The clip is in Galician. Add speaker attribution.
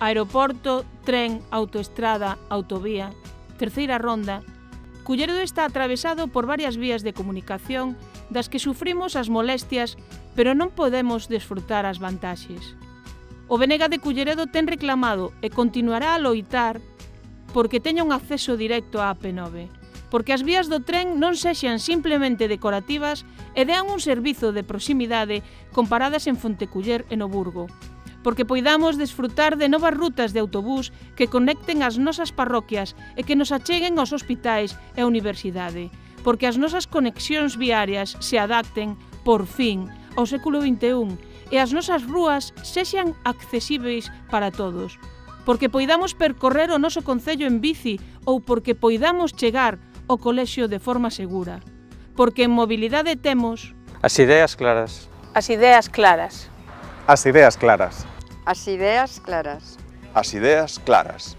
Speaker 1: aeroporto, tren, autoestrada, autovía, terceira ronda, Culleredo está atravesado por varias vías de comunicación das que sufrimos as molestias, pero non podemos desfrutar as vantaxes. O Benega de Culleredo ten reclamado e continuará a loitar porque teña un acceso directo á AP9, porque as vías do tren non sexan simplemente decorativas e dean un servizo de proximidade comparadas en Fonteculler e no Burgo, porque poidamos desfrutar de novas rutas de autobús que conecten as nosas parroquias e que nos acheguen aos hospitais e a universidade, porque as nosas conexións viarias se adapten, por fin, ao século XXI e as nosas rúas sexan accesíveis para todos, porque poidamos percorrer o noso concello en bici ou porque poidamos chegar ao colexio de forma segura, porque en mobilidade temos
Speaker 2: as ideas claras.
Speaker 1: As ideas claras.
Speaker 3: As ideas claras.
Speaker 4: As ideas claras.
Speaker 3: As ideas claras.